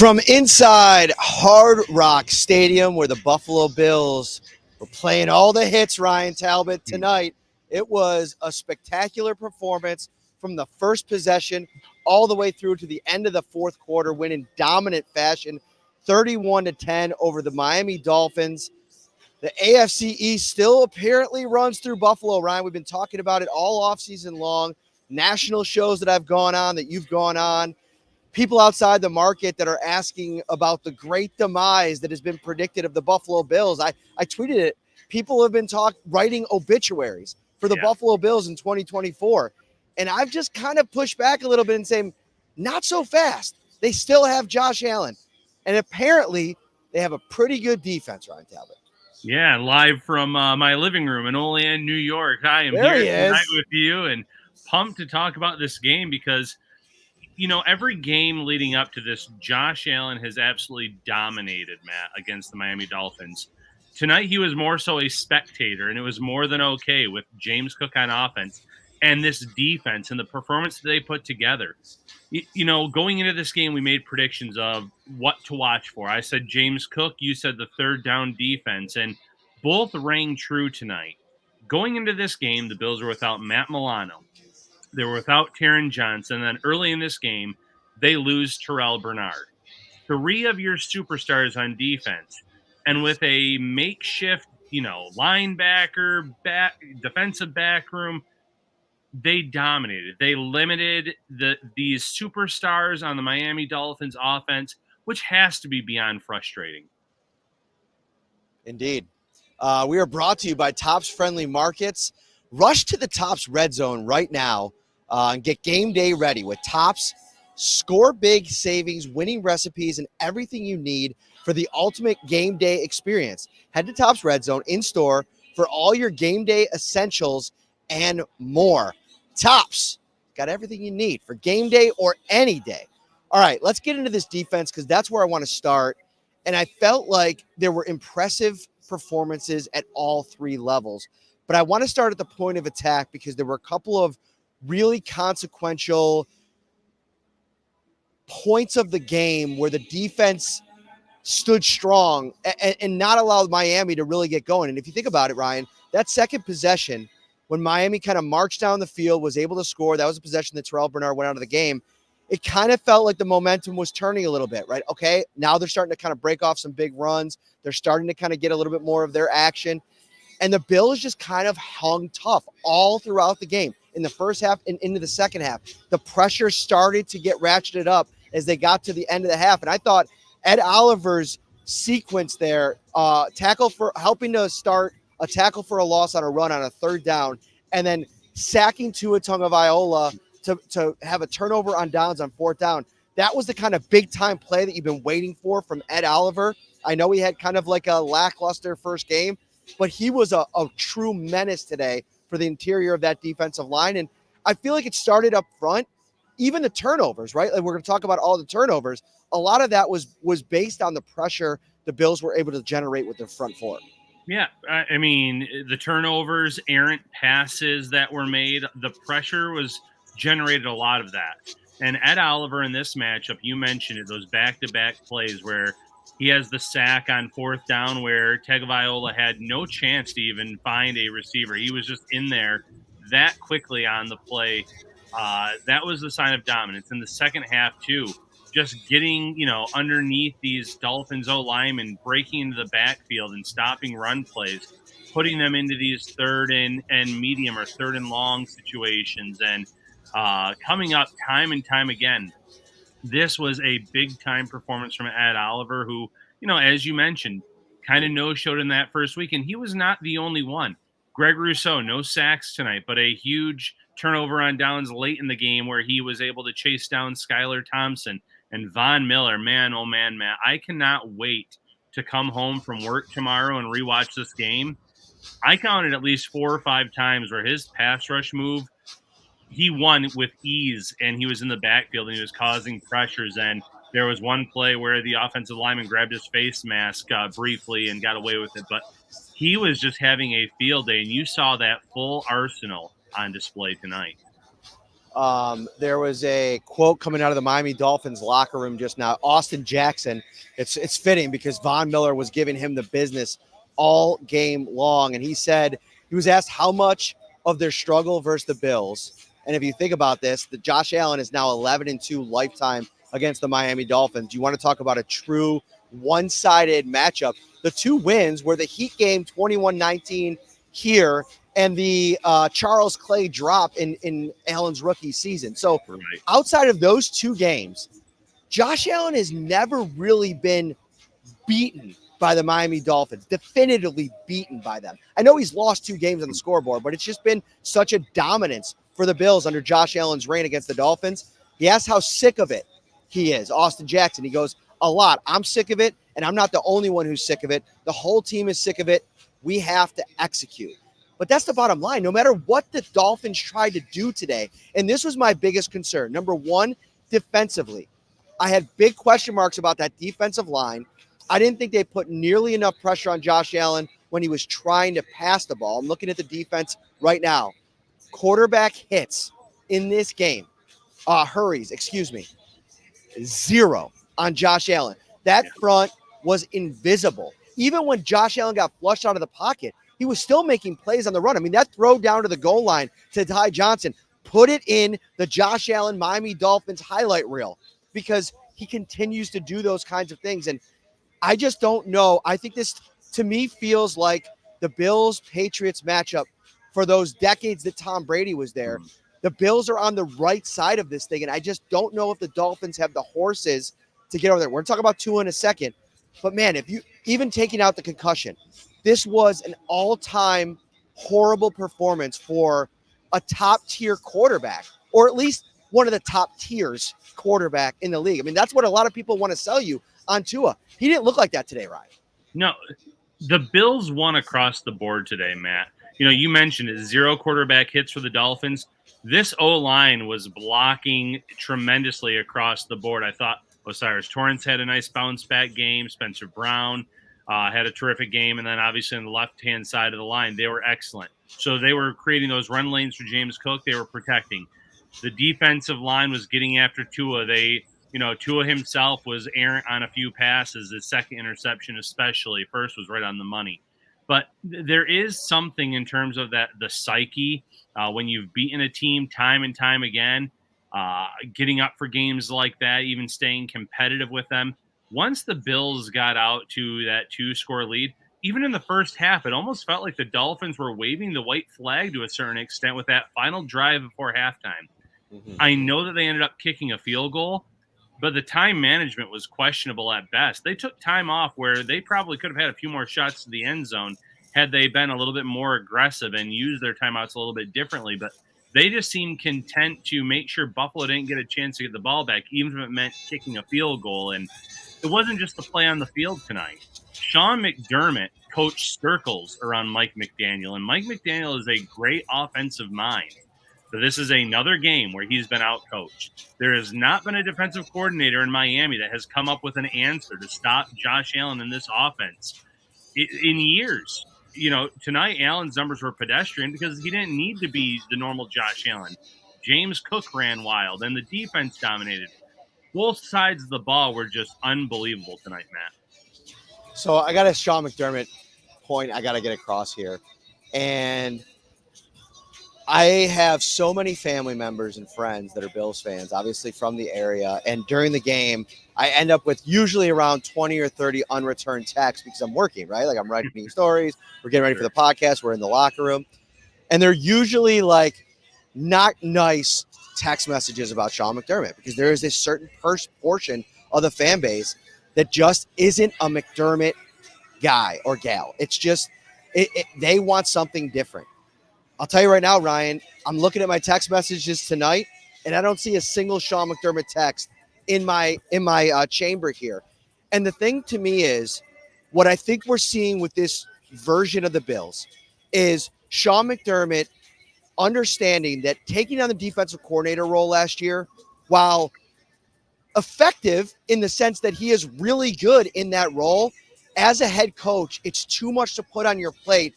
From inside Hard Rock Stadium, where the Buffalo Bills were playing all the hits, Ryan Talbot, tonight, it was a spectacular performance from the first possession all the way through to the end of the fourth quarter, winning dominant fashion, 31-10 over the Miami Dolphins. The AFC East still apparently runs through Buffalo, Ryan. We've been talking about it all offseason long. National shows that I've gone on, that you've gone on. People outside the market that are asking about the great demise that has been predicted of the Buffalo Bills. I tweeted it. People have been writing obituaries for the Buffalo Bills in 2024. And I've just kind of pushed back a little bit and saying, not so fast. They still have Josh Allen. And apparently they have a pretty good defense, Ryan Talbot. Yeah, live from my living room in Olean, New York. I am There here tonight with you and pumped to talk about this game because, you know, every game leading up to this, Josh Allen has absolutely dominated, Matt, against the Miami Dolphins. Tonight, he was more so a spectator, and it was more than okay with James Cook on offense and this defense and the performance that they put together. You know, going into this game, we made predictions of what to watch for. I said James Cook, you said the third down defense, and both rang true tonight. Going into this game, the Bills were without Matt Milano. They were without Taron Johnson. And then early in this game, they lose Terrell Bernard. Three of your superstars on defense. And with a makeshift, linebacker, defensive back room, they dominated. They limited these superstars on the Miami Dolphins offense, which has to be beyond frustrating. Indeed. We are brought to you by Tops Friendly Markets. Rush to the Tops Red Zone right now and get game day ready with Tops. Score big savings, winning recipes, and everything you need for the ultimate game day experience. Head to Tops Red Zone in-store for all your game day essentials and more. Tops, got everything you need for game day or any day. All right, let's get into this defense because that's where I want to start. And I felt like there were impressive performances at all three levels. But I want to start at the point of attack because there were a couple of really consequential points of the game where the defense stood strong and not allowed Miami to really get going. And if you think about it, Ryan, that second possession, when Miami kind of marched down the field, was able to score, that was a possession that Terrell Bernard went out of the game. It kind of felt like the momentum was turning a little bit, right? Okay, now they're starting to kind of break off some big runs. They're starting to kind of get a little bit more of their action. And the Bills just kind of hung tough all throughout the game. In the first half and into the second half, the pressure started to get ratcheted up as they got to the end of the half. And I thought Ed Oliver's sequence there, tackle for helping to start a tackle for a loss on a run on a third down, and then sacking Tua Tagovailoa to have a turnover on downs on fourth down. That was the kind of big-time play that you've been waiting for from Ed Oliver. I know he had kind of like a lackluster first game, but he was a true menace today for the interior of that defensive line. And I feel like it started up front. Even the turnovers, right? Like we're going to talk about all the turnovers. A lot of that was based on the pressure the Bills were able to generate with their front four. Yeah, I mean, the turnovers, errant passes that were made, the pressure was generated a lot of that. And Ed Oliver in this matchup, you mentioned it, those back-to-back plays where he has the sack on fourth down where Tagovailoa had no chance to even find a receiver. He was just in there that quickly on the play. That was the sign of dominance. In the second half, too, just getting, underneath these Dolphins O-linemen, breaking into the backfield and stopping run plays, putting them into these third and medium or third and long situations, and coming up time and time again. This was a big-time performance from Ed Oliver, who, as you mentioned, kind of no-showed in that first week, and he was not the only one. Greg Rousseau, no sacks tonight, but a huge turnover on downs late in the game where he was able to chase down Skylar Thompson. And Von Miller, man, oh man, Matt, I cannot wait to come home from work tomorrow and rewatch this game. I counted at least 4 or 5 times where his pass rush move, he won with ease, and he was in the backfield, and he was causing pressures. And there was one play where the offensive lineman grabbed his face mask briefly and got away with it. But he was just having a field day, and you saw that full arsenal on display tonight. There was a quote coming out of the Miami Dolphins locker room just now. Austin Jackson, it's fitting because Von Miller was giving him the business all game long. And he said, he was asked how much of their struggle versus the Bills. And if you think about this, the Josh Allen is now 11-2 lifetime against the Miami Dolphins. You want to talk about a true one-sided matchup. The two wins were the Heat game 21-19 here and the Charles Clay drop in Allen's rookie season. So outside of those two games, Josh Allen has never really been beaten by the Miami Dolphins, definitively beaten by them. I know he's lost two games on the scoreboard, but it's just been such a dominance for the Bills under Josh Allen's reign against the Dolphins. He asked how sick of it he is. Austin Jackson, he goes, a lot. I'm sick of it, and I'm not the only one who's sick of it. The whole team is sick of it. We have to execute. But that's the bottom line. No matter what the Dolphins tried to do today, and this was my biggest concern. Number one, defensively. I had big question marks about that defensive line. I didn't think they put nearly enough pressure on Josh Allen when he was trying to pass the ball. I'm looking at the defense right now. Quarterback hits in this game. Hurries, 0 on Josh Allen. That front was invisible. Even when Josh Allen got flushed out of the pocket, he was still making plays on the run. I mean, that throw down to the goal line to Ty Johnson, put it in the Josh Allen Miami Dolphins highlight reel because he continues to do those kinds of things. And I just don't know. I think this, to me, feels like the Bills-Patriots matchup for those decades that Tom Brady was there. The Bills are on the right side of this thing, and I just don't know if the Dolphins have the horses to get over there. We're going to talk about Tua in a second. But, man, if you even taking out the concussion, this was an all-time horrible performance for a top-tier quarterback, or at least one of the top tiers quarterback in the league. I mean, that's what a lot of people want to sell you on Tua. He didn't look like that today, Ryan. No, the Bills won across the board today, Matt. You know, you mentioned it, 0 quarterback hits for the Dolphins. This O-line was blocking tremendously across the board. I thought Osiris Torrance had a nice bounce-back game. Spencer Brown had a terrific game. And then obviously on the left-hand side of the line, they were excellent. So they were creating those run lanes for James Cook. They were protecting. The defensive line was getting after Tua. Tua himself was errant on a few passes. His second interception especially. First was right on the money. But there is something in terms of that the psyche when you've beaten a team time and time again, getting up for games like that, even staying competitive with them. Once the Bills got out to that 2-score lead, even in the first half, it almost felt like the Dolphins were waving the white flag to a certain extent with that final drive before halftime. Mm-hmm. I know that they ended up kicking a field goal, but the time management was questionable at best. They took time off where they probably could have had a few more shots to the end zone had they been a little bit more aggressive and used their timeouts a little bit differently. But they just seemed content to make sure Buffalo didn't get a chance to get the ball back, even if it meant kicking a field goal. And it wasn't just the play on the field tonight. Sean McDermott coached circles around Mike McDaniel, and Mike McDaniel is a great offensive mind. So this is another game where he's been out-coached. There has not been a defensive coordinator in Miami that has come up with an answer to stop Josh Allen in this offense in years. You know, tonight Allen's numbers were pedestrian because he didn't need to be the normal Josh Allen. James Cook ran wild, and the defense dominated. Both sides of the ball were just unbelievable tonight, Matt. So I got a Sean McDermott point I got to get across here. And I have so many family members and friends that are Bills fans, obviously from the area. And during the game, I end up with usually around 20 or 30 unreturned texts because I'm working, right? Like I'm writing stories. We're getting ready for the podcast. We're in the locker room. And they're usually like not nice text messages about Sean McDermott because there is this certain portion of the fan base that just isn't a McDermott guy or gal. It's just they want something different. I'll tell you right now, Ryan, I'm looking at my text messages tonight, and I don't see a single Sean McDermott text in my chamber here. And the thing to me is what I think we're seeing with this version of the Bills is Sean McDermott understanding that taking on the defensive coordinator role last year, while effective in the sense that he is really good in that role, as a head coach, it's too much to put on your plate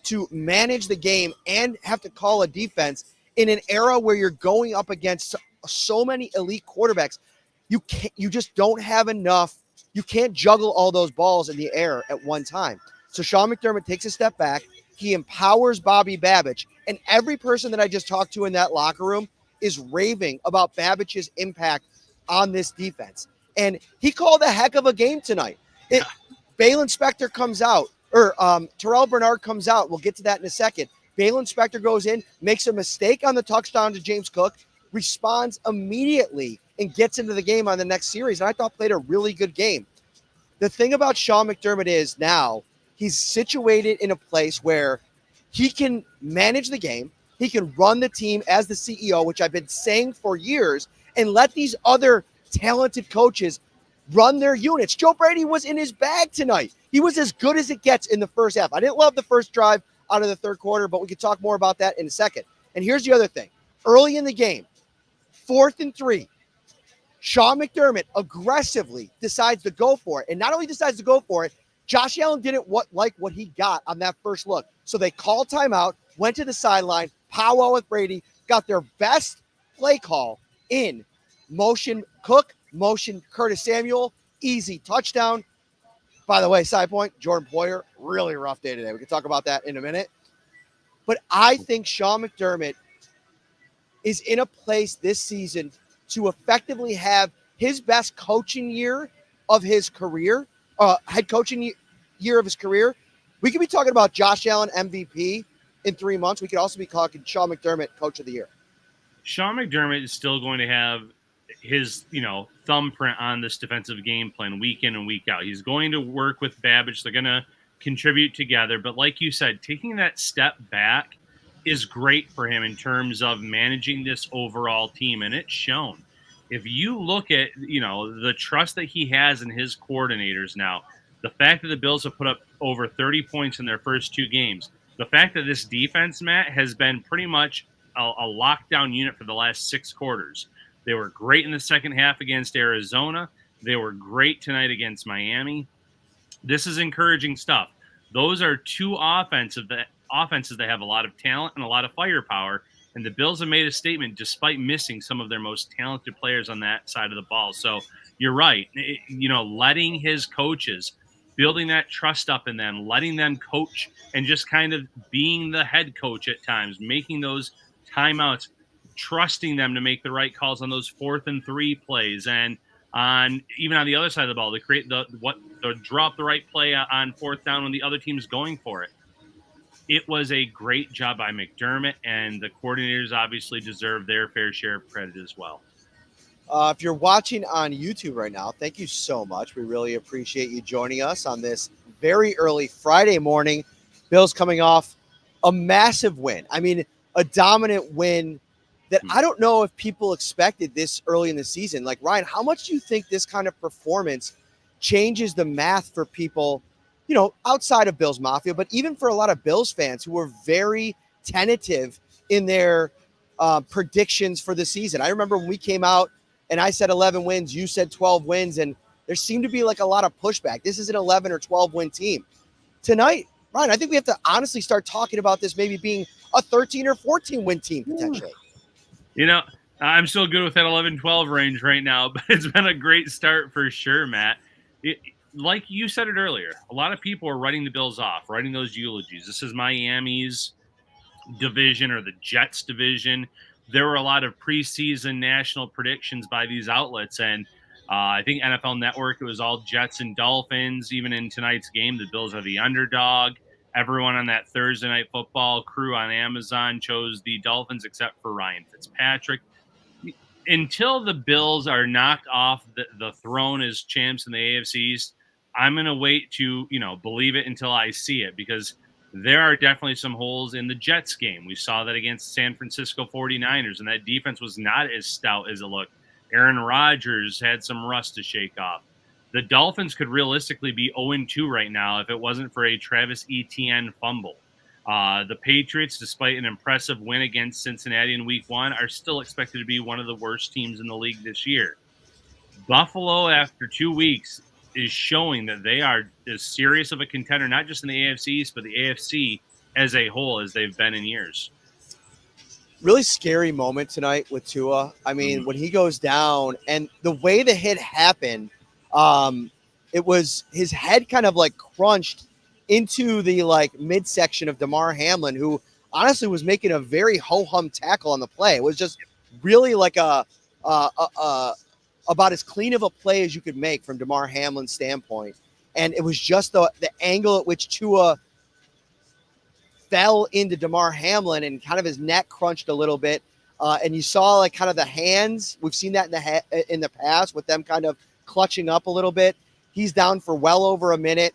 to manage the game and have to call a defense in an era where you're going up against so many elite quarterbacks, you just don't have enough. You can't juggle all those balls in the air at one time. So Sean McDermott takes a step back. He empowers Bobby Babich, and every person that I just talked to in that locker room is raving about Babich's impact on this defense. And he called a heck of a game tonight. Balin Spector comes out, or Terrell Bernard comes out. We'll get to that in a second. Balin Spector goes in, makes a mistake on the touchdown to James Cook, responds immediately, and gets into the game on the next series. And I thought played a really good game. The thing about Sean McDermott is now he's situated in a place where he can manage the game. He can run the team as the CEO, which I've been saying for years, and let these other talented coaches run their units. Joe Brady was in his bag tonight. He was as good as it gets in the first half. I didn't love the first drive out of the third quarter, but we could talk more about that in a second. And here's the other thing. Early in the game, 4th and 3, Sean McDermott aggressively decides to go for it. And not only decides to go for it, Josh Allen didn't like what he got on that first look. So they called timeout, went to the sideline, powwow with Brady, got their best play call in motion Cook, motion Curtis Samuel, easy touchdown. By the way, side point, Jordan Poyer, really rough day today. We can talk about that in a minute. But I think Sean McDermott is in a place this season to effectively have his best coaching year of his career, head coaching year of his career. We could be talking about Josh Allen MVP in 3 months. We could also be talking Sean McDermott Coach of the Year. Sean McDermott is still going to have his, thumbprint on this defensive game plan week in and week out. He's going to work with Babich. They're going to contribute together. But like you said, taking that step back is great for him in terms of managing this overall team. And it's shown. If you look at, the trust that he has in his coordinators now, the fact that the Bills have put up over 30 points in their first 2 games, the fact that this defense, Matt, has been pretty much a lockdown unit for the last 6 quarters. They were great in the second half against Arizona. They were great tonight against Miami. This is encouraging stuff. Those are 2 offenses that have a lot of talent and a lot of firepower. And the Bills have made a statement despite missing some of their most talented players on that side of the ball. So you're right. Letting his coaches, building that trust up in them, letting them coach and just kind of being the head coach at times, making those timeouts, trusting them to make the right calls on those 4th and 3 plays, and even on the other side of the ball to create the drop the right play on 4th down when the other team's going for it. It was a great job by McDermott, and the coordinators obviously deserve their fair share of credit as well. If you're watching on YouTube right now, thank you so much. We really appreciate you joining us on this very early Friday morning. Bills coming off a massive win. I mean, a dominant win that I don't know if people expected this early in the season. Like, Ryan, how much do you think this kind of performance changes the math for people, outside of Bills Mafia, but even for a lot of Bills fans who were very tentative in their predictions for the season? I remember when we came out and I said 11 wins, you said 12 wins, and there seemed to be like a lot of pushback. This is an 11 or 12 win team. Tonight, Ryan, I think we have to honestly start talking about this maybe being a 13 or 14 win team potentially. I'm still good with that 11-12 range right now, but it's been a great start for sure, Matt. Like you said it earlier, a lot of people are writing the Bills off, writing those eulogies. This is Miami's division or the Jets division. There were a lot of preseason national predictions by these outlets, and I think NFL Network, it was all Jets and Dolphins. Even in tonight's game, the Bills are the underdog. Everyone on that Thursday Night Football crew on Amazon chose the Dolphins except for Ryan Fitzpatrick. Until the Bills are knocked off the throne as champs in the AFC East, I'm going to wait to, believe it until I see it, because there are definitely some holes in the Jets game. We saw that against San Francisco 49ers, and that defense was not as stout as it looked. Aaron Rodgers had some rust to shake off. The Dolphins could realistically be 0-2 right now if it wasn't for a Travis Etienne fumble. The Patriots, despite an impressive win against Cincinnati in Week 1, are still expected to be one of the worst teams in the league this year. Buffalo, after 2 weeks, is showing that they are as serious of a contender, not just in the AFC East, but the AFC as a whole, as they've been in years. Really scary moment tonight with Tua. I mean, when he goes down and the way the hit happened, it was his head kind of like crunched into the like midsection of Damar Hamlin, who honestly was making a very ho-hum tackle on the play. It was just really like a about as clean of a play as you could make from Damar Hamlin's standpoint. And it was just the angle at which Tua fell into Damar Hamlin and kind of his neck crunched a little bit. And you saw like kind of the hands. We've seen that in the past with them kind of clutching up a little bit. He's down for well over a minute.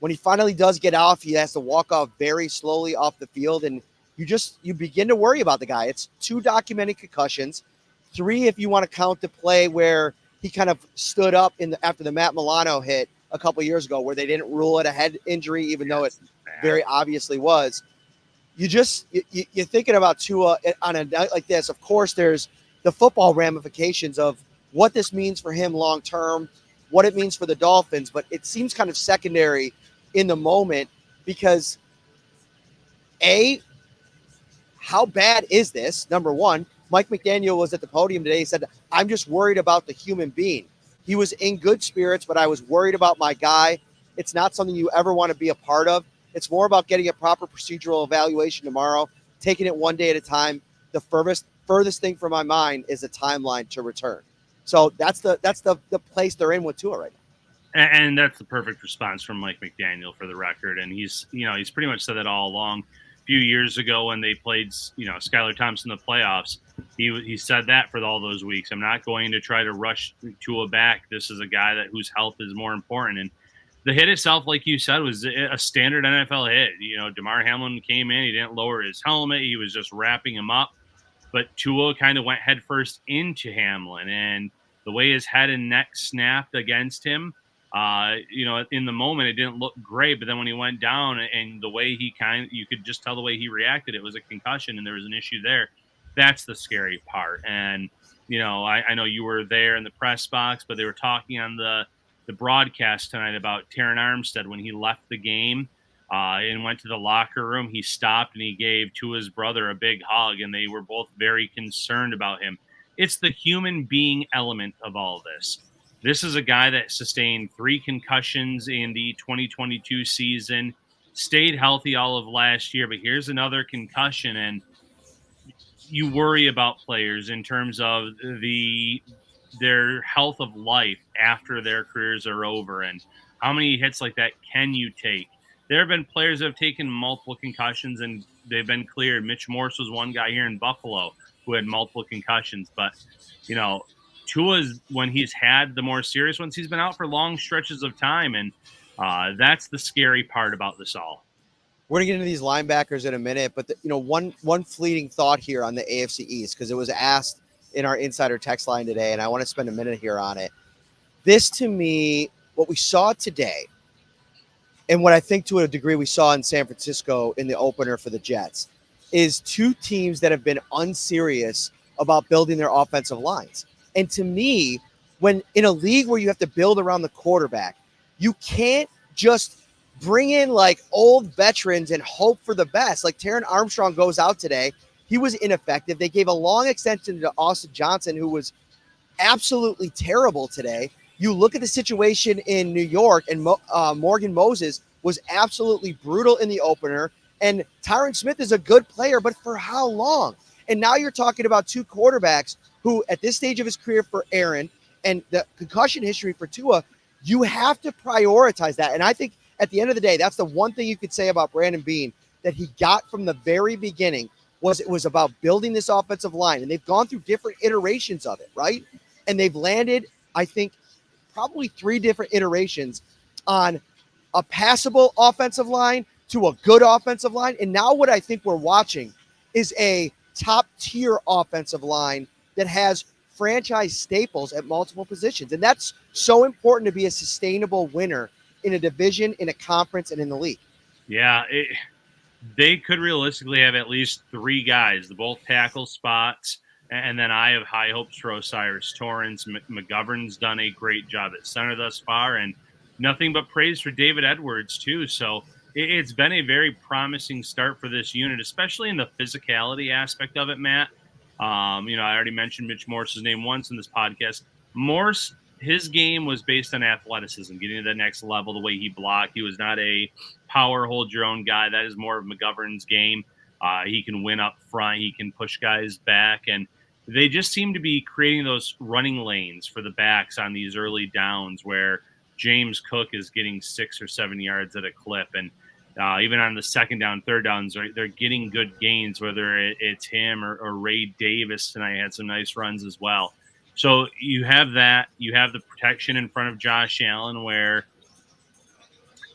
When he finally does get off, he has to walk off very slowly off the field, and you begin to worry about the guy. It's 2 documented concussions, 3 if you want to count the play where he kind of stood up after the Matt Milano hit a couple of years ago, where they didn't rule it a head injury, even though it very obviously was. You're thinking about Tua on a night like this. Of course, there's the football ramifications of what this means for him long term, what it means for the Dolphins, but it seems kind of secondary in the moment because how bad is this? Number one, Mike McDaniel was at the podium today. He said, I'm just worried about the human being. He was in good spirits, but I was worried about my guy. It's not something you ever want to be a part of. It's more about getting a proper procedural evaluation tomorrow, taking it one day at a time. The furthest thing from my mind is a timeline to return. So that's the place they're in with Tua right now. And that's the perfect response from Mike McDaniel, for the record. And he's pretty much said that all along. A few years ago when they played, Skylar Thompson in the playoffs, he said that for all those weeks. I'm not going to try to rush Tua back. This is a guy whose health is more important. And the hit itself, like you said, was a standard NFL hit. Damar Hamlin came in. He didn't lower his helmet. He was just wrapping him up. But Tua kind of went headfirst into Hamlin. And the way his head and neck snapped against him, in the moment, it didn't look great. But then when he went down and the way you could just tell the way he reacted, it was a concussion and there was an issue there. That's the scary part. And, I know you were there in the press box, but they were talking on the broadcast tonight about Terron Armstead when he left the game and went to the locker room. He stopped and he gave Tua's brother a big hug, and they were both very concerned about him. It's the human being element of all this. This is a guy that sustained 3 concussions in the 2022 season, stayed healthy all of last year, but here's another concussion, and you worry about players in terms of their health of life after their careers are over, and how many hits like that can you take? There have been players that have taken multiple concussions and they've been cleared. Mitch Morse was one guy here in Buffalo who had multiple concussions, but Tua's, when he's had the more serious ones, he's been out for long stretches of time, and that's the scary part about this all. We're gonna get into these linebackers in a minute, but one fleeting thought here on the AFC East, because it was asked in our insider text line today, and I want to spend a minute here on it. This, to me, what we saw today, and what I think to a degree we saw in San Francisco in the opener for the Jets, is 2 teams that have been unserious about building their offensive lines. And to me, when in a league where you have to build around the quarterback, you can't just bring in like old veterans and hope for the best. Like Taron Armstrong goes out today. He was ineffective. They gave a long extension to Austin Johnson, who was absolutely terrible today. You look at the situation in New York, and Morgan Moses was absolutely brutal in the opener. And Tyron Smith is a good player, but for how long? And now you're talking about 2 quarterbacks who, at this stage of his career for Aaron and the concussion history for Tua, you have to prioritize that. And I think at the end of the day, that's the one thing you could say about Brandon Beane that he got from the very beginning was it was about building this offensive line. And they've gone through different iterations of it, right? And they've landed, I think, probably 3 different iterations on a passable offensive line to a good offensive line. And now what I think we're watching is a top-tier offensive line that has franchise staples at multiple positions. And that's so important to be a sustainable winner in a division, in a conference, and in the league. Yeah, they could realistically have at least 3 guys, the both tackle spots, and then I have high hopes for Osiris Torrance. McGovern's done a great job at center thus far, and nothing but praise for David Edwards, too. So it's been a very promising start for this unit, especially in the physicality aspect of it, Matt. I already mentioned Mitch Morse's name once in this podcast. Morse, his game was based on athleticism, getting to the next level, the way he blocked. He was not a power hold your own guy. That is more of McGovern's game. He can win up front. He can push guys back. And they just seem to be creating those running lanes for the backs on these early downs where James Cook is getting 6 or 7 yards at a clip. And even on the second down, third downs, they're getting good gains, whether it's him or Ray Davis tonight had some nice runs as well. So you have that. You have the protection in front of Josh Allen where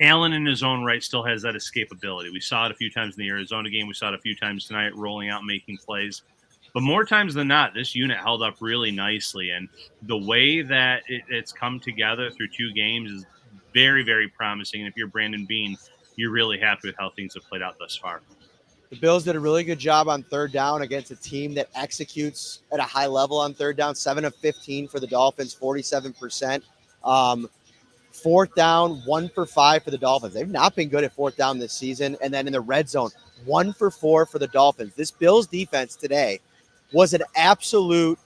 Allen in his own right still has that escapability. We saw it a few times in the Arizona game. We saw it a few times tonight rolling out, making plays. But more times than not, this unit held up really nicely. And the way that it's come together through 2 games is very, very promising. And if you're Brandon Beane, you're really happy with how things have played out thus far. The Bills did a really good job on third down against a team that executes at a high level on third down. 7 of 15 for the Dolphins, 47%. Fourth down, 1 for 5 for the Dolphins. They've not been good at fourth down this season. And then in the red zone, 1 for 4 for the Dolphins. This Bills defense today was an absolute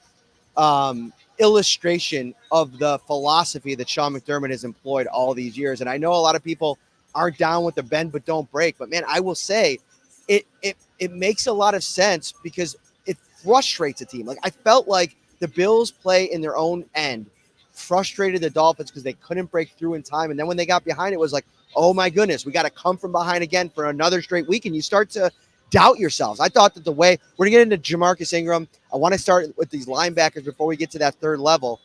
illustration of the philosophy that Sean McDermott has employed all these years. And I know a lot of people aren't down with the bend but don't break. But, man, I will say it makes a lot of sense because it frustrates a team. Like, I felt like the Bills play in their own end frustrated the Dolphins because they couldn't break through in time. And then when they got behind, it was like, oh, my goodness, we got to come from behind again for another straight week. And you start to doubt yourselves. I thought that the way we're going to get into Jamarcus Ingram, I want to start with these linebackers before we get to that third level.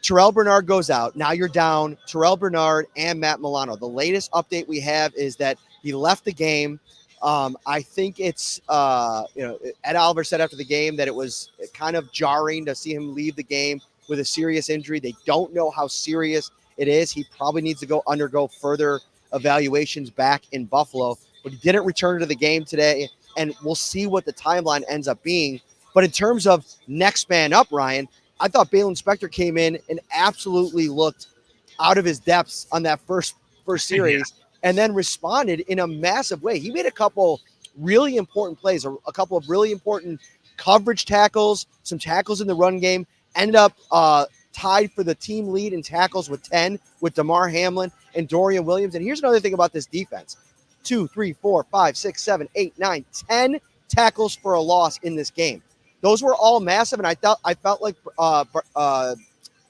Terrell Bernard goes out. Now you're down Terrell Bernard and Matt Milano. The latest update we have is that he left the game. I think it's, Ed Oliver said after the game that it was kind of jarring to see him leave the game with a serious injury. They don't know how serious it is. He probably needs to undergo further evaluations back in Buffalo, but he didn't return to the game today, and we'll see what the timeline ends up being. But in terms of next man up, Ryan, I thought Balen Spector came in and absolutely looked out of his depths on that first series. Yeah. And then responded in a massive way. He made a couple really important plays, a couple of really important coverage tackles, some tackles in the run game, ended up tied for the team lead in tackles with 10 with Damar Hamlin and Dorian Williams. And here's another thing about this defense. 2, 3, 4, 5, 6, 7, 8, 9, 10 tackles for a loss in this game. Those were all massive, and I felt like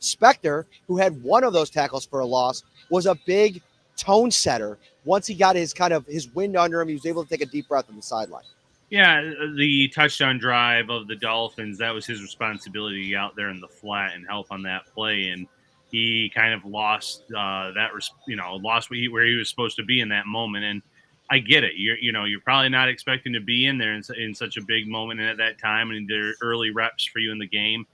Spector, who had one of those tackles for a loss, was a big tone setter. Once he got his wind under him, he was able to take a deep breath on the sideline. Yeah, the touchdown drive of the Dolphins, that was his responsibility to get out there in the flat and help on that play. And he kind of lost lost where he was supposed to be in that moment. And I get it. You're probably not expecting to be in there in such a big moment and at that time, and there are early reps for you in the game.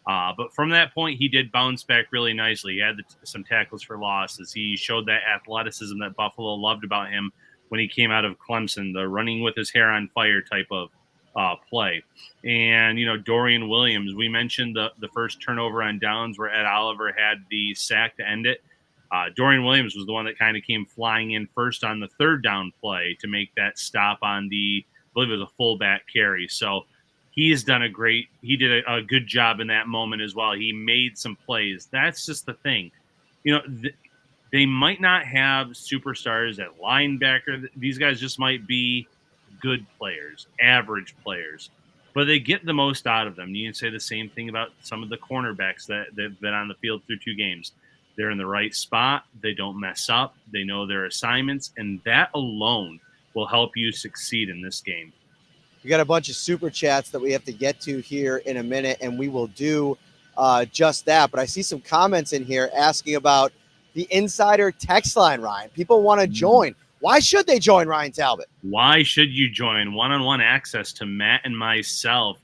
But from that point, he did bounce back really nicely. He had some tackles for losses. He showed that athleticism that Buffalo loved about him when he came out of Clemson, the running with his hair on fire type of play. And, Dorian Williams, we mentioned the first turnover on downs where Ed Oliver had the sack to end it. Dorian Williams was the one that kind of came flying in first on the third down play to make that stop on I believe it was a fullback carry. So he did a good job in that moment as well. He made some plays. That's just the thing. They might not have superstars at linebacker. These guys just might be good players, average players, but they get the most out of them. You can say the same thing about some of the cornerbacks that have been on the field through 2 games. They're in the right spot. They don't mess up. They know their assignments, and that alone will help you succeed in this game. We got a bunch of super chats that we have to get to here in a minute, and we will do just that. But I see some comments in here asking about the insider text line, Ryan. People want to join. Why should they join, Ryan Talbot? Why should you join? One-on-one access to Matt and myself.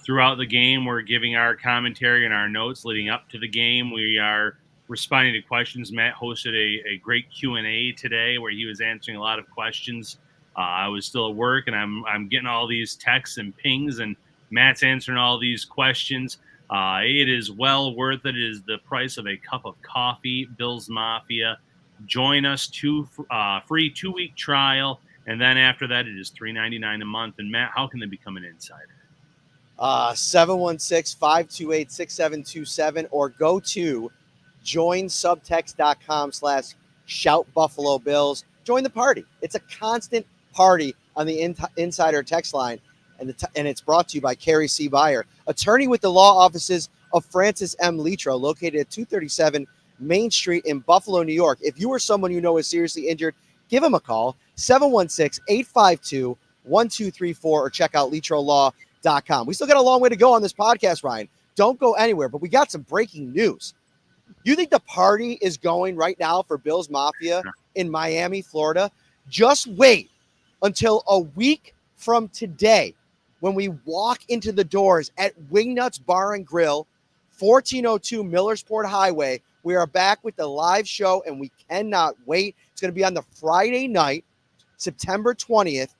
Throughout the game, we're giving our commentary and our notes leading up to the game. We are responding to questions. Matt hosted a great Q&A today where he was answering a lot of questions. I was still at work, and I'm getting all these texts and pings, and Matt's answering all these questions. It is well worth it. It is the price of a cup of coffee. Bills Mafia. Join us, free 2-week trial. And then after that, it is $3.99 a month. And Matt, how can they become an insider? 716-528-6727 or go to joinsubtext.com/shout Buffalo Bills. Join the party. It's a constant party on the insider text line, and it's brought to you by Carrie C. Byer, attorney with the law offices of Francis M. Litro, located at 237 Main Street in Buffalo, New York. If you or someone you know is seriously injured, give them a call, 716-852-1234, or check out litrolaw.com. We still got a long way to go on this podcast, Ryan. Don't go anywhere, but we got some breaking news. You think the party is going right now for Bills Mafia in Miami, Florida? Just wait until a week from today when we walk into the doors at Wingnuts Bar and Grill, 1402 Millersport Highway. We are back with the live show, and we cannot wait. It's going to be on the Friday night, September 20th,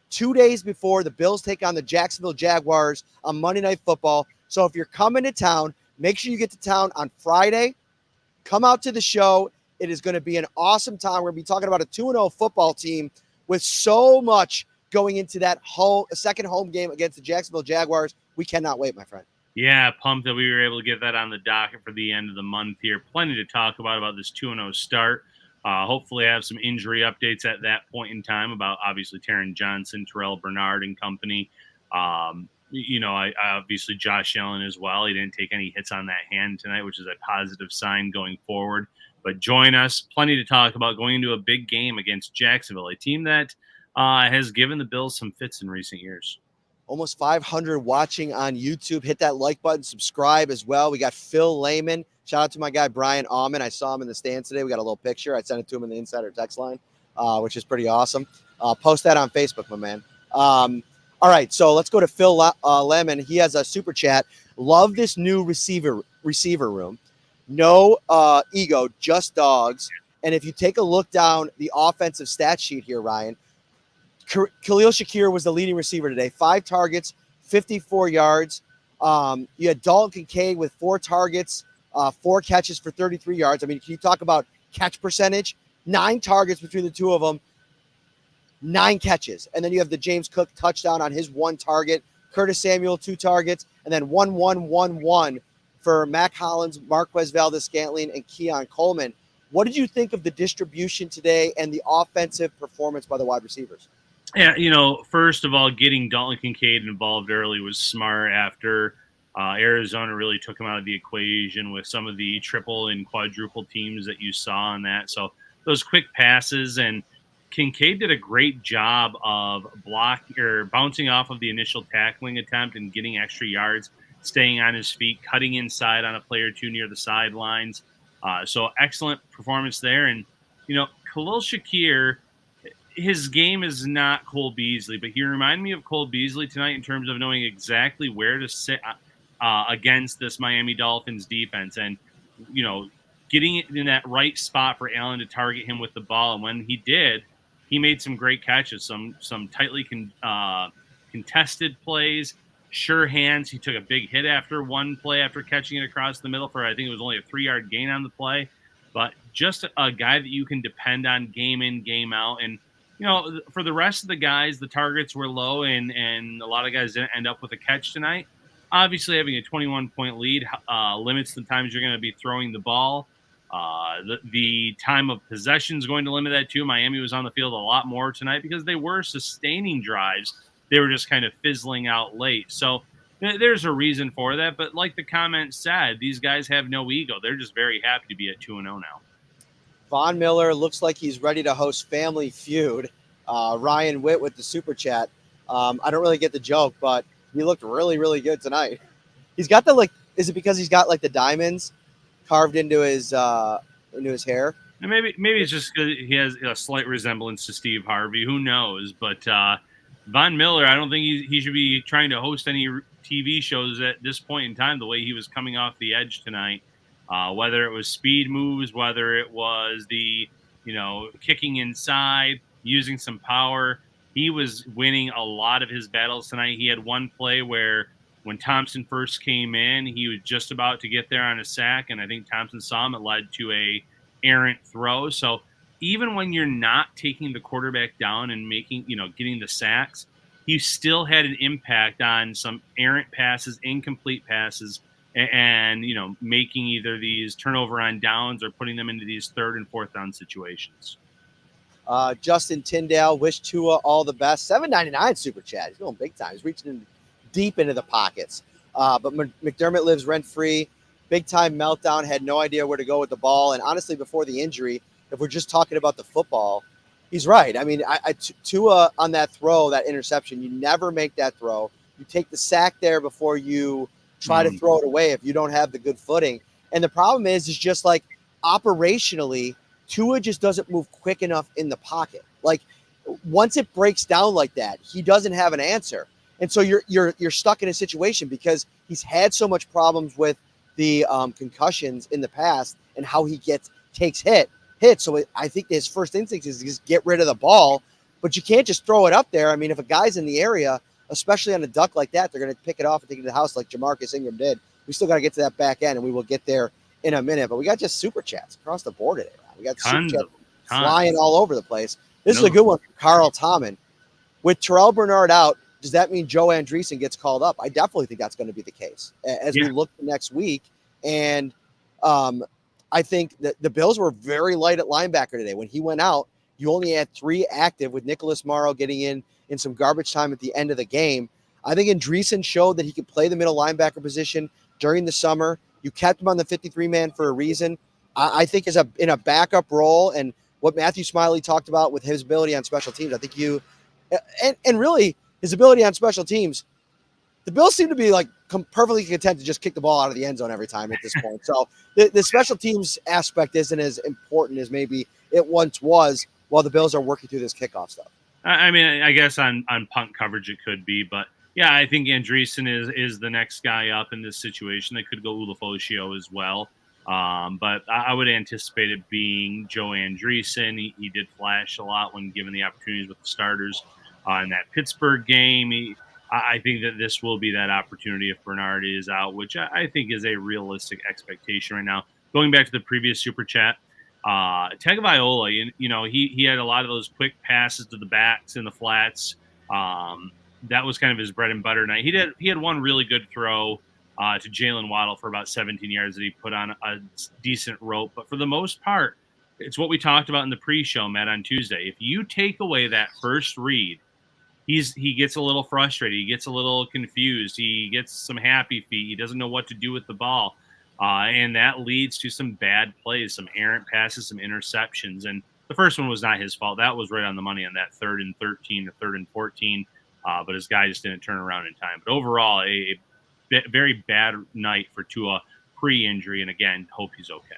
2 days before the Bills take on the Jacksonville Jaguars on Monday Night Football. So if you're coming to town, make sure you get to town on Friday. Come out to the show. It is going to be an awesome time. We're going to be talking about a 2-0 football team with so much going into that second home game against the Jacksonville Jaguars. We cannot wait, my friend. Yeah, pumped that we were able to get that on the docket for the end of the month here. Plenty to talk about this 2-0 start. Hopefully have some injury updates at that point in time about obviously Taron Johnson, Terrell Bernard and company. I obviously Josh Allen as well. He didn't take any hits on that hand tonight, which is a positive sign going forward. But join us. Plenty to talk about going into a big game against Jacksonville, a team that has given the Bills some fits in recent years. Almost 500 watching on YouTube. Hit that like button, subscribe as well. We got Phil Lehman. Shout out to my guy, Brian Allman. I saw him in the stands today. We got a little picture. I sent it to him in the insider text line, which is pretty awesome. Post that on Facebook, my man. All right, so let's go to Phil Lemon. He has a super chat. Love this new receiver room. No ego, just dogs. And if you take a look down the offensive stat sheet here, Ryan, Khalil Shakir was the leading receiver today. 5 targets, 54 yards. You had Dalton Kincaid with 4 targets, 4 catches for 33 yards. I mean, can you talk about catch percentage? 9 targets between the two of them, 9 catches. And then you have the James Cook touchdown on his 1 target. Curtis Samuel, 2 targets. And then 1-1-1-1 for Mac Hollins, Marquez Valdes-Scantling, and Keon Coleman. What did you think of the distribution today and the offensive performance by the wide receivers? Yeah, first of all, getting Dalton Kincaid involved early was smart after Arizona really took him out of the equation with some of the triple and quadruple teams that you saw in that. So those quick passes, and Kincaid did a great job of bouncing off of the initial tackling attempt and getting extra yards, staying on his feet, cutting inside on a play or two near the sidelines. So excellent performance there. And, Khalil Shakir, his game is not Cole Beasley, but he reminded me of Cole Beasley tonight in terms of knowing exactly where to sit against this Miami Dolphins defense and, getting it in that right spot for Allen to target him with the ball. And when he did, he made some great catches, some tightly contested plays, sure hands. He took a big hit after one play after catching it across the middle for, I think it was only a 3-yard gain on the play. But just a guy that you can depend on game in, game out. And, for the rest of the guys, the targets were low, and a lot of guys didn't end up with a catch tonight. Obviously, having a 21-point lead limits the times you're going to be throwing the ball. The time of possession is going to limit that too. Miami was on the field a lot more tonight because they were sustaining drives. They were just kind of fizzling out late. So there's a reason for that. But like the comment said, these guys have no ego. They're just very happy to be at 2-0 now. Von Miller looks like he's ready to host Family Feud. Ryan Witt with the super chat. I don't really get the joke, but he looked really, really good tonight. He's got is it because he's got the diamonds carved into his hair? And maybe it's just because he has a slight resemblance to Steve Harvey. Who knows? But Von Miller, I don't think he should be trying to host any TV shows at this point in time, the way he was coming off the edge tonight. Whether it was speed moves, whether it was the, kicking inside, using some power, he was winning a lot of his battles tonight. He had one play where when Thompson first came in, he was just about to get there on a sack, and I think Thompson saw him. It led to a errant throw. So even when you're not taking the quarterback down and making, getting the sacks, he still had an impact on some errant passes, incomplete passes, and making either these turnover on downs or putting them into these third and fourth down situations. Justin Tyndale, wish Tua all the best. $7.99 super chat. He's going big time. He's reaching deep into the pockets. But McDermott lives rent-free. Big-time meltdown. Had no idea where to go with the ball. And honestly, before the injury, if we're just talking about the football, he's right. I mean, Tua on that throw, that interception, you never make that throw. You take the sack there before you try to throw it away if you don't have the good footing. And the problem is just like operationally, Tua just doesn't move quick enough in the pocket. Like once it breaks down like that, he doesn't have an answer. And so you're stuck in a situation because he's had so much problems with the concussions in the past and how he takes hits. So I think his first instinct is just get rid of the ball, but you can't just throw it up there. I mean, if a guy's in the area, especially on a duck like that, they're going to pick it off and take it to the house like Jamarcus Ingram did. We still got to get to that back end, and we will get there in a minute. But we got just super chats across the board today. We got super chats flying all over the place. This is a good one from Carl Tommen. With Terrell Bernard out, does that mean Joe Andreessen gets called up? I definitely think that's going to be the case as we look to next week. And I think that the Bills were very light at linebacker today. When he went out, you only had 3 active, with Nicholas Morrow getting in some garbage time at the end of the game. I think Andreessen showed that he could play the middle linebacker position during the summer. You kept him on the 53-man for a reason. I think in a backup role, and what Matthew Smiley talked about with his ability on special teams, I think and really his ability on special teams, the Bills seem to be like perfectly content to just kick the ball out of the end zone every time at this point. So the special teams aspect isn't as important as maybe it once was while the Bills are working through this kickoff stuff. I mean, I guess on punt coverage it could be, but yeah, I think Andreessen is the next guy up in this situation. They could go Ulofoshio as well. But I would anticipate it being Joe Andreessen. He did flash a lot when given the opportunities with the starters in that Pittsburgh game. I think that this will be that opportunity if Bernard is out, which I think is a realistic expectation right now. Going back to the previous super chat, Tagovailoa, he had a lot of those quick passes to the backs and the flats. That was kind of his bread and butter night. He had one really good throw to Jalen Waddle for about 17 yards that he put on a decent rope. But for the most part, it's what we talked about in the pre-show, Matt, on Tuesday. If you take away that first read, he gets a little frustrated. He gets a little confused. He gets some happy feet. He doesn't know what to do with the ball. And that leads to some bad plays, some errant passes, some interceptions. And the first one was not his fault. That was right on the money on that 3rd and 13 or 3rd and 14. But his guy just didn't turn around in time. But overall, a very bad night for Tua pre-injury. And again, hope he's okay.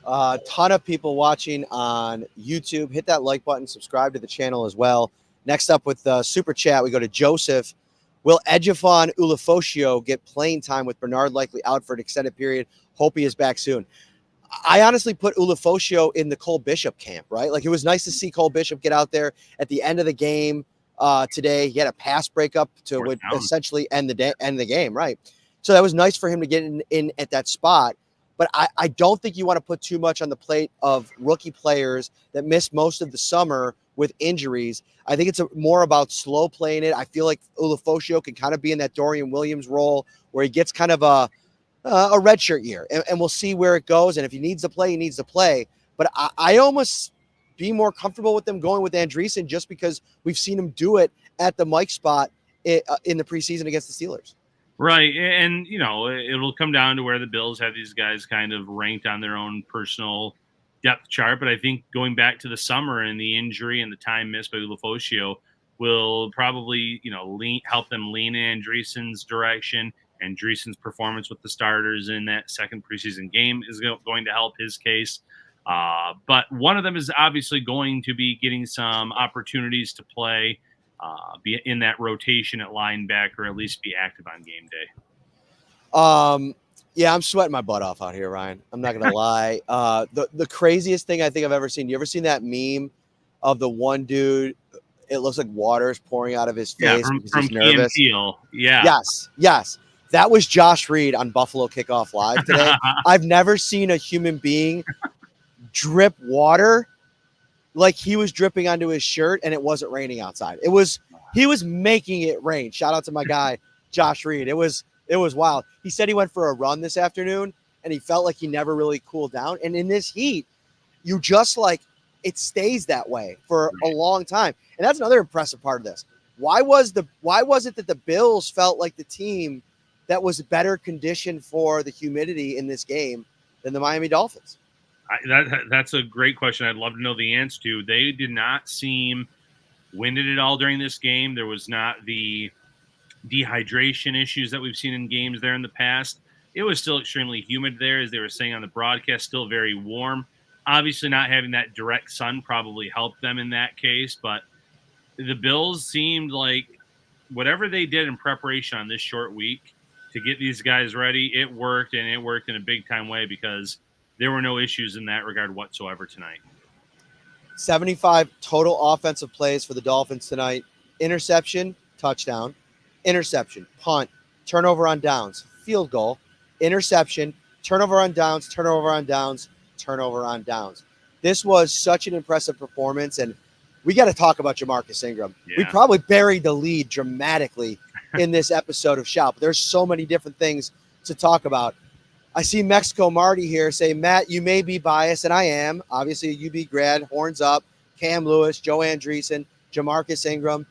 A ton of people watching on YouTube. Hit that like button, subscribe to the channel as well. Next up with Super Chat, we go to Joseph. Will Ejiofor Ulofoshio get playing time with Bernard likely out for an extended period? Hope he is back soon. I honestly put Ulofoshio in the Cole Bishop camp, right? Like, it was nice to see Cole Bishop get out there at the end of the game today. He had a pass breakup to essentially end the game, right? So that was nice for him to get in at that spot. But I don't think you want to put too much on the plate of rookie players that missed most of the summer with injuries. I think it's more about slow playing it. I feel like Ulofoshio can kind of be in that Dorian Williams role where he gets kind of a redshirt year, and we'll see where it goes. And if he needs to play, he needs to play. But I almost be more comfortable with them going with Andreessen just because we've seen him do it at the Mike spot in the preseason against the Steelers. Right. And, it'll come down to where the Bills have these guys kind of ranked on their own personal depth chart. But I think going back to the summer and the injury and the time missed by Ulofoshio will probably, help them lean in Andreessen's direction. Andreessen's performance with the starters in that second preseason game is going to help his case. But one of them is obviously going to be getting some opportunities to play, be in that rotation at linebacker, or at least be active on game day. Yeah, I'm sweating my butt off out here, Ryan. I'm not going to lie. The craziest thing I think I've ever seen, you ever seen that meme of the one dude, it looks like water is pouring out of his face because he's nervous? Yeah. Yes. That was Josh Reed on Buffalo Kickoff Live today. I've never seen a human being drip water like he was dripping onto his shirt and it wasn't raining outside. He was making it rain. Shout out to my guy, Josh Reed. It was wild. He said he went for a run this afternoon and he felt like he never really cooled down. And in this heat, you just like, it stays that way for a long time. And that's another impressive part of this. Why was it that the Bills felt like the team that was better conditioned for the humidity in this game than the Miami Dolphins? That's a great question. I'd love to know the answer to. They did not seem winded at all during this game. There was not the dehydration issues that we've seen in games there in the past. It was still extremely humid there, as they were saying on the broadcast, still very warm. Obviously, not having that direct sun probably helped them in that case, but the Bills seemed like whatever they did in preparation on this short week to get these guys ready, it worked, and it worked in a big-time way because there were no issues in that regard whatsoever tonight. 75 total offensive plays for the Dolphins tonight. Interception, touchdown. Interception, punt, turnover on downs, field goal, interception, turnover on downs, turnover on downs, turnover on downs. This was such an impressive performance, and we got to talk about Jamarcus Ingram. Yeah. We probably buried the lead dramatically in this episode of Shout, but there's so many different things to talk about. I see Mexico Marty here say, Matt, you may be biased, and I am. Obviously, a UB grad, horns up, Cam Lewis, Joe Andreessen, Jamarcus Ingram.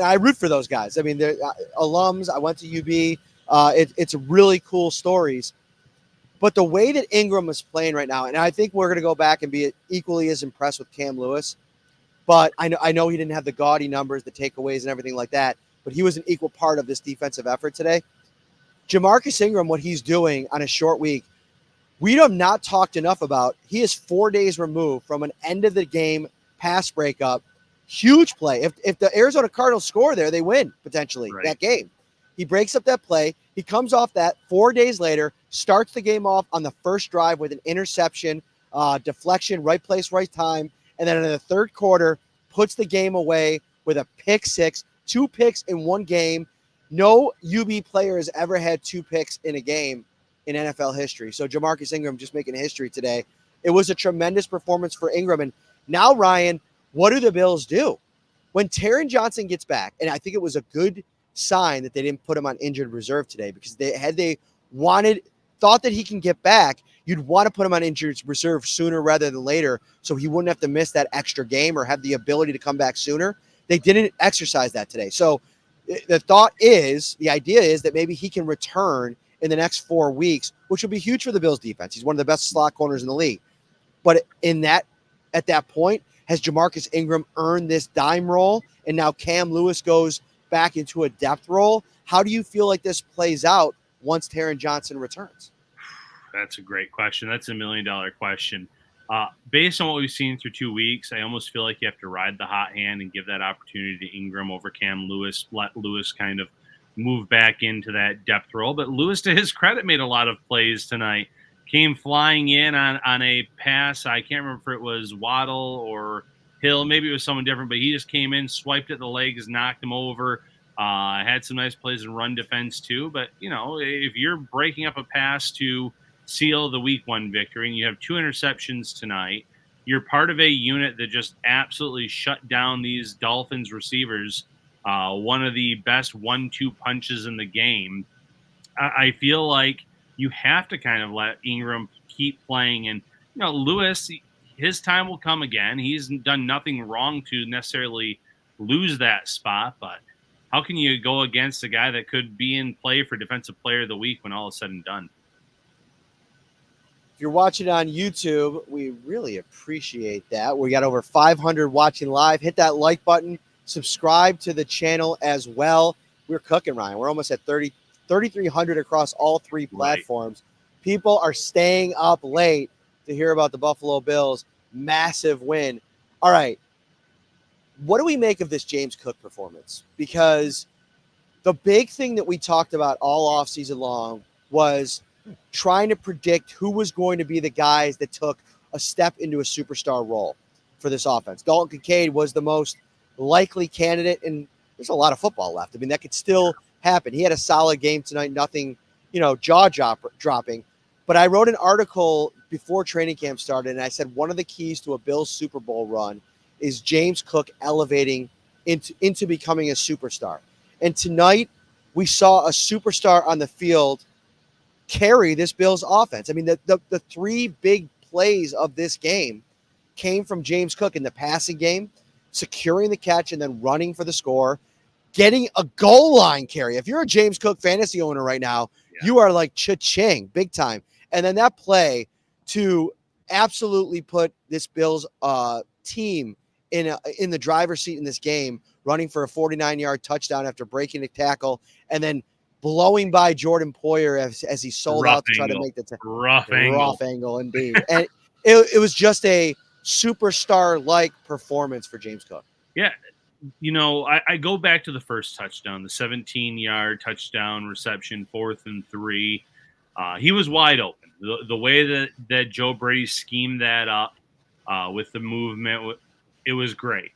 I root for those guys. I mean, they're alums. I went to UB. It's really cool stories. But the way that Ingram is playing right now, and I think we're going to go back and be equally as impressed with Cam Lewis, but I know he didn't have the gaudy numbers, the takeaways, and everything like that, but he was an equal part of this defensive effort today. Jamarcus Ingram, what he's doing on a short week, we have not talked enough about. He is 4 days removed from an end-of-the-game pass breakup. Huge play. If the Arizona Cardinals score there, they win, potentially, that game. He breaks up that play. He comes off that 4 days later, starts the game off on the first drive with an interception, deflection, right place, right time, and then in the third quarter, puts the game away with a pick six, 2 picks in one game. No UB player has ever had 2 picks in a game in NFL history. So Jamarcus Ingram just making history today. It was a tremendous performance for Ingram. And now, Ryan, what do the Bills do? When Taron Johnson gets back, and I think it was a good sign that they didn't put him on injured reserve today, because they thought that he can get back, you'd want to put him on injured reserve sooner rather than later so he wouldn't have to miss that extra game or have the ability to come back sooner. They didn't exercise that today. So the idea is that maybe he can return in the next 4 weeks, which will be huge for the Bills defense. He's one of the best slot corners in the league. But at that point, has Jamarcus Ingram earned this dime role? And now Cam Lewis goes back into a depth role. How do you feel like this plays out once Taron Johnson returns? That's a great question. That's $1 million question. Based on what we've seen through 2 weeks, I almost feel like you have to ride the hot hand and give that opportunity to Ingram over Cam Lewis. Let Lewis kind of move back into that depth role. But Lewis, to his credit, made a lot of plays tonight. Came flying in on a pass. I can't remember if it was Waddle or Hill. Maybe it was someone different, but he just came in, swiped at the legs, knocked him over. Had some nice plays in run defense too. But, if you're breaking up a pass to seal the week 1 victory and you have 2 interceptions tonight, you're part of a unit that just absolutely shut down these Dolphins receivers. One of the best 1-2 punches in the game. I feel like you have to kind of let Ingram keep playing. And, Lewis, his time will come again. He's done nothing wrong to necessarily lose that spot. But how can you go against a guy that could be in play for Defensive Player of the Week when all is said and done? If you're watching on YouTube, we really appreciate that. We got over 500 watching live. Hit that like button. Subscribe to the channel as well. We're cooking, Ryan. We're almost at 3,300 across all 3 platforms. Right. People are staying up late to hear about the Buffalo Bills' massive win. All right. What do we make of this James Cook performance? Because the big thing that we talked about all offseason long was trying to predict who was going to be the guys that took a step into a superstar role for this offense. Dalton Kincaid was the most likely candidate, and there's a lot of football left. I mean, that could still happen. He had a solid game tonight, nothing, jaw dropping. But I wrote an article before training camp started, and I said one of the keys to a Bills Super Bowl run is James Cook elevating into becoming a superstar. And tonight, we saw a superstar on the field carry this Bills offense. I mean, the three big plays of this game came from James Cook in the passing game, securing the catch and then running for the score, getting a goal line carry. If you're a James Cook fantasy owner right now, you are like cha-ching, big time. And then that play to absolutely put this Bills team in the driver's seat in this game, running for a 49-yard touchdown after breaking a tackle, and then blowing by Jordan Poyer as he sold out to try to make the rough angle indeed. And it was just a superstar-like performance for James Cook. Yeah. I go back to the first touchdown, the 17-yard touchdown reception, 4th and 3. He was wide open. The way that Joe Brady schemed that up with the movement, it was great.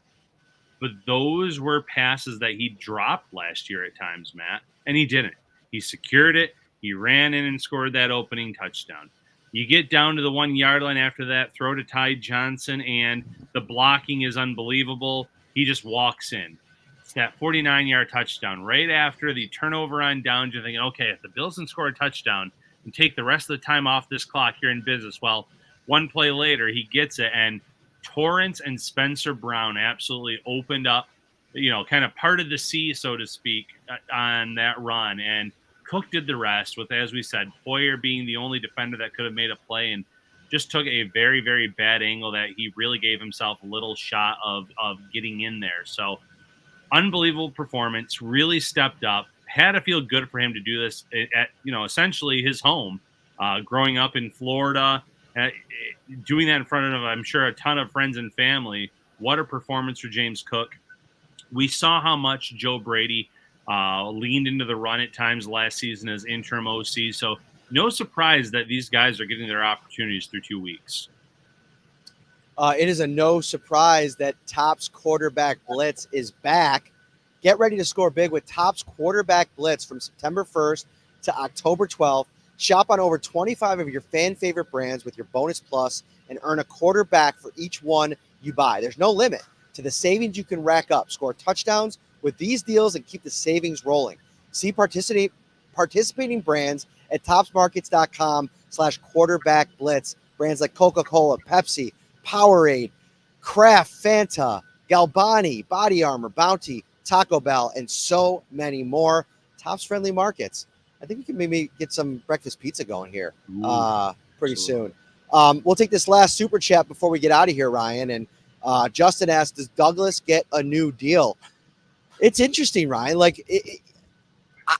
But those were passes that he dropped last year at times, Matt, and he didn't. He secured it. He ran in and scored that opening touchdown. You get down to the 1-yard line after that, throw to Ty Johnson, and the blocking is unbelievable. He just walks in. It's that 49-yard touchdown. Right after the turnover on downs, you're thinking, okay, if the Bills can score a touchdown and take the rest of the time off this clock, you're in business. Well, one play later, he gets it, and Torrance and Spencer Brown absolutely opened up, kind of parted the sea, so to speak, on that run. And Cook did the rest with, as we said, Poyer being the only defender that could have made a play and just took a very, very bad angle that he really gave himself a little shot of getting in there. So unbelievable performance, really stepped up. Had to feel good for him to do this at essentially his home, growing up in Florida, doing that in front of, I'm sure, a ton of friends and family. What a performance for James Cook. We saw how much Joe Brady leaned into the run at times last season as interim OC. So no surprise that these guys are getting their opportunities through 2 weeks. It is a no surprise that Topps Quarterback Blitz is back. Get ready to score big with Topps Quarterback Blitz from September 1st to October 12th. Shop on over 25 of your fan favorite brands with your bonus plus and earn a quarterback for each one you buy. There's no limit to the savings you can rack up. Score touchdowns with these deals and keep the savings rolling. See participating brands at topsmarkets.com/quarterback blitz. Brands like Coca-Cola, Pepsi, Powerade, Kraft, Fanta, Galbani, Body Armor, Bounty, Taco Bell, and so many more. Topps Friendly Markets. I think we can maybe get some breakfast pizza going here pretty soon. We'll take this last super chat before we get out of here, Ryan. And Justin asked, does Douglas get a new deal? It's interesting, Ryan.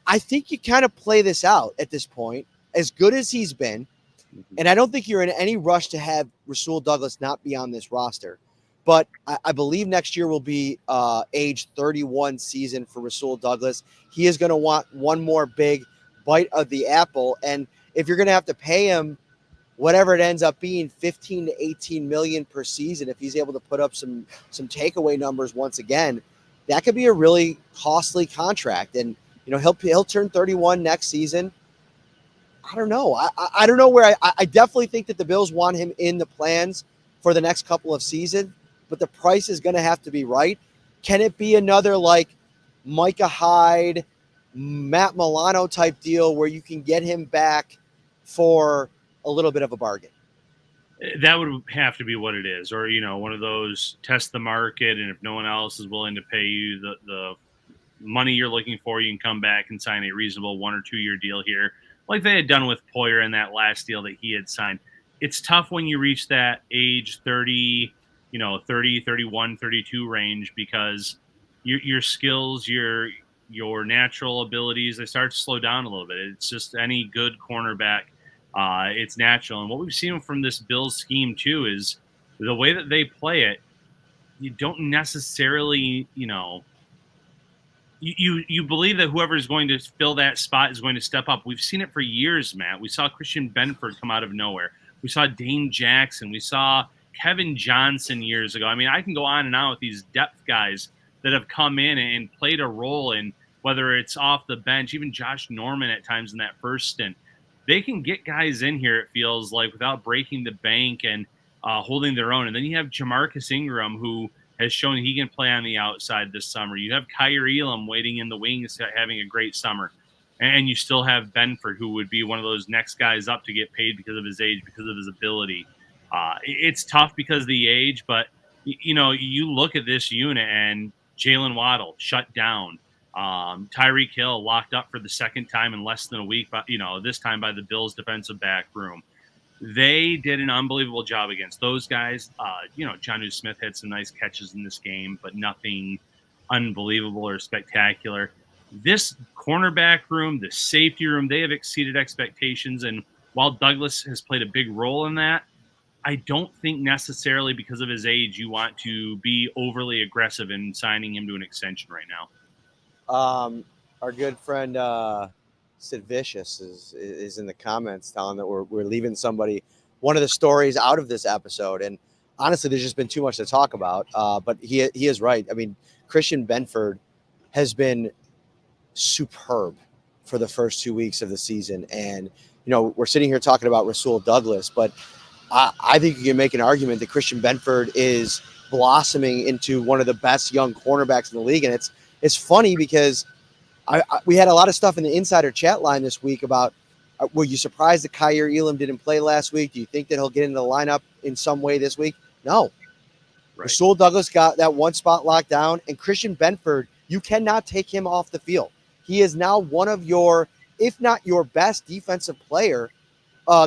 I think you kind of play this out at this point, as good as he's been. And I don't think you're in any rush to have Rasul Douglas not be on this roster. But I believe next year will be age 31 season for Rasul Douglas. He is going to want one more big bite of the apple. And if you're going to have to pay him whatever it ends up being, 15 to 18 million per season, if he's able to put up some takeaway numbers once again, that could be a really costly contract. And he'll turn 31 next season. I don't know. I don't know where I definitely think that the Bills want him in the plans for the next couple of seasons, but the price is going to have to be right. Can it be another like Micah Hyde, Matt Milano type deal where you can get him back for a little bit of a bargain? That would have to be what it is, or one of those test the market, and if no one else is willing to pay you the money you're looking for, you can come back and sign a reasonable 1 or 2 year deal here, like they had done with Poyer in that last deal that he had signed. It's tough when you reach that age 30, 30, 31, 32 range, because your skills, your natural abilities, they start to slow down a little bit. It's just any good cornerback. It's natural. And what we've seen from this Bills scheme too is the way that they play it. You don't necessarily, you believe that whoever is going to fill that spot is going to step up. We've seen it for years, Matt. We saw Christian Benford come out of nowhere. We saw Dane Jackson. We saw Kevin Johnson years ago. I mean, I can go on and on with these depth guys that have come in and played a role in, whether it's off the bench, even Josh Norman at times in that first stint. they can get guys in here, it feels like, without breaking the bank and holding their own. And then you have Jamarcus Ingram, who has shown he can play on the outside this summer. You have Kyer Elam waiting in the wings, having a great summer. And you still have Benford, who would be one of those next guys up to get paid because of his age, because of his ability. It's tough because of the age, but, you look at this unit and Jalen Waddle shut down. Tyreek Hill locked up for the second time in less than a week, but this time by the Bills defensive back room. They did an unbelievable job against those guys. Jonnu Smith had some nice catches in this game, but nothing unbelievable or spectacular. This cornerback room, the safety room, they have exceeded expectations. And while Douglas has played a big role in that, I don't think necessarily because of his age you want to be overly aggressive in signing him to an extension right now. Our good friend Sid Vicious is in the comments telling that we're leaving somebody, one of the stories out of this episode. And honestly, there's just been too much to talk about. But he is right. I mean, Christian Benford has been superb for the first 2 weeks of the season. And, we're sitting here talking about Rasul Douglas, but I think you can make an argument that Christian Benford is blossoming into one of the best young cornerbacks in the league. And it's funny because we had a lot of stuff in the insider chat line this week about, were you surprised that Kyer Elam didn't play last week? Do you think that he'll get into the lineup in some way this week? No. Right. Rasul Douglas got that one spot locked down, and Christian Benford, you cannot take him off the field. He is now one of your, if not your best defensive player,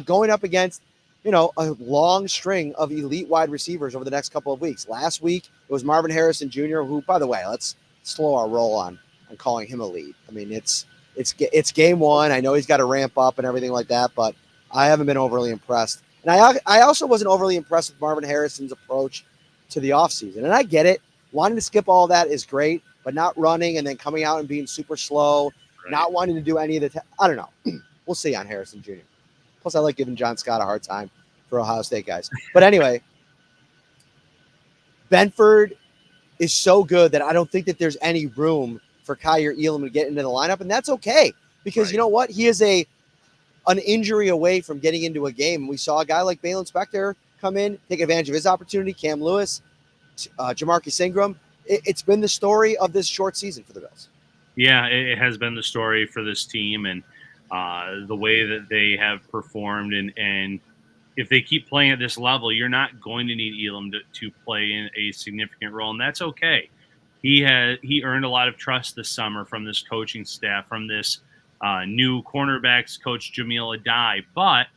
going up against, a long string of elite wide receivers over the next couple of weeks. Last week, it was Marvin Harrison Jr., who, by the way, let's slow our roll on calling him elite. I mean, it's game one. I know he's got to ramp up and everything like that, but I haven't been overly impressed. And I also wasn't overly impressed with Marvin Harrison's approach to the offseason. And I get it. Wanting to skip all that is great, but not running and then coming out and being super slow, right. Not wanting to do any of the I don't know. We'll see on Harrison Jr. Plus, I like giving John Scott a hard time for Ohio State guys. But anyway, Benford is so good that I don't think that there's any room for Kyer Elam to get into the lineup, and that's okay because right. You know what? He is an injury away from getting into a game. We saw a guy like Balen Spector come in, take advantage of his opportunity. Cam Lewis, Jamarcus Ingram. It's been the story of this short season for the Bills. Yeah, it has been the story for this team, and the way that they have performed, and if they keep playing at this level, you're not going to need Elam to play in a significant role, and that's okay. He earned a lot of trust this summer from this coaching staff, from this new cornerbacks coach Jamil Adai. But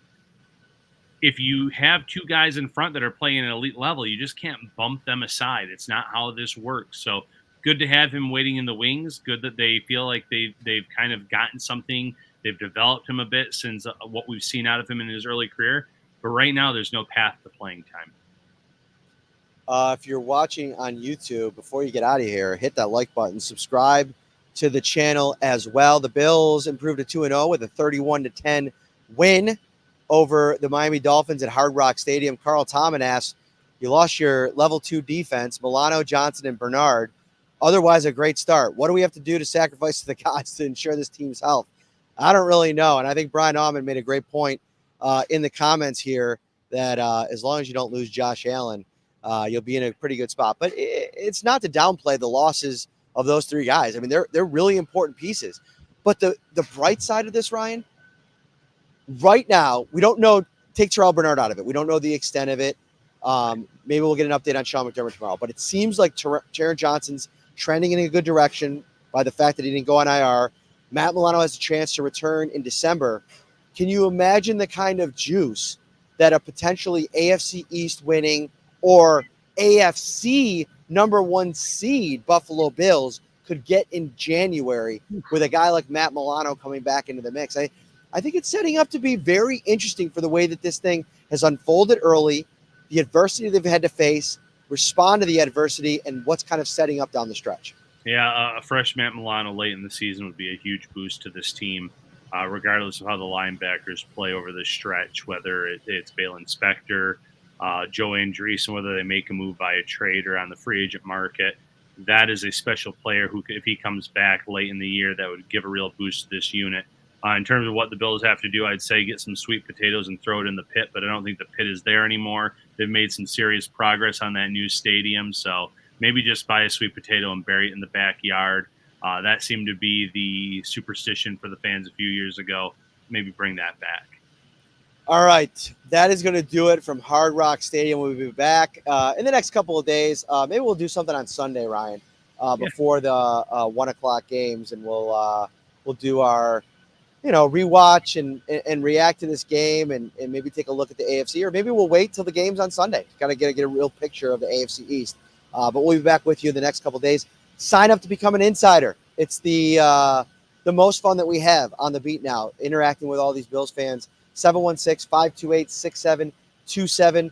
if you have two guys in front that are playing at an elite level, you just can't bump them aside. It's not how this works. So good to have him waiting in the wings. Good that they feel like they've kind of gotten something. They've developed him a bit since what we've seen out of him in his early career. But right now, there's no path to playing time. If you're watching on YouTube, before you get out of here, hit that like button. Subscribe to the channel as well. The Bills improved to 2-0 with a 31-10 win over the Miami Dolphins at Hard Rock Stadium. Carl Tomlin asks, you lost your level 2 defense, Milano, Johnson, and Bernard. Otherwise, a great start. What do we have to do to sacrifice to the gods to ensure this team's health? I don't really know. And I think Brian Allman made a great point in the comments here that as long as you don't lose Josh Allen, you'll be in a pretty good spot. But it's not to downplay the losses of those three guys. I mean, they're really important pieces. But the bright side of this, Ryan, right now, we don't know. Take Terrell Bernard out of it. We don't know the extent of it. Maybe we'll get an update on Sean McDermott tomorrow. But it seems like Taron Johnson's trending in a good direction by the fact that he didn't go on IR. Matt Milano has a chance to return in December. Can you imagine the kind of juice that a potentially AFC East winning or AFC number 1 seed Buffalo Bills could get in January with a guy like Matt Milano coming back into the mix? I think it's setting up to be very interesting for the way that this thing has unfolded early, the adversity they've had to face, respond to the adversity, and what's kind of setting up down the stretch. Yeah, a fresh Matt Milano late in the season would be a huge boost to this team, regardless of how the linebackers play over the stretch, whether it's Balen Spector, Joe Andreessen, whether they make a move via trade or on the free agent market. That is a special player who, if he comes back late in the year, that would give a real boost to this unit. In terms of what the Bills have to do, I'd say get some sweet potatoes and throw it in the pit, but I don't think the pit is there anymore. They've made some serious progress on that new stadium, so maybe just buy a sweet potato and bury it in the backyard. That seemed to be the superstition for the fans a few years ago. Maybe bring that back. All right, that is going to do it from Hard Rock Stadium. We'll be back in the next couple of days. Maybe we'll do something on Sunday, Ryan, before the 1 o'clock games, and we'll do our rewatch and react to this game and maybe take a look at the AFC, or maybe we'll wait till the game's on Sunday. Got to get a real picture of the AFC East. But we'll be back with you in the next couple of days. Sign up to become an insider. It's the most fun that we have on the beat now, interacting with all these Bills fans. 716-528-6727.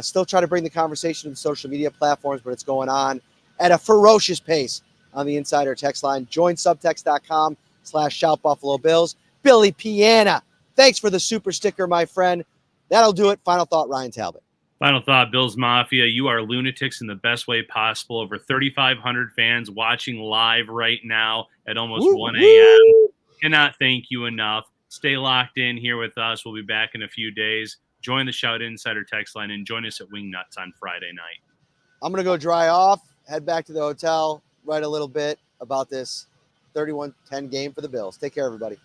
Still try to bring the conversation to the social media platforms, but it's going on at a ferocious pace on the insider text line. Join subtext.com/shoutbuffalobills. Billy Piana, thanks for the super sticker, my friend. That'll do it. Final thought, Ryan Talbot. Final thought, Bills Mafia, you are lunatics in the best way possible. Over 3,500 fans watching live right now at almost 1 a.m. Cannot thank you enough. Stay locked in here with us. We'll be back in a few days. Join the Shout Insider text line and join us at Wingnuts on Friday night. I'm going to go dry off, head back to the hotel, write a little bit about this 31-10 game for the Bills. Take care, everybody.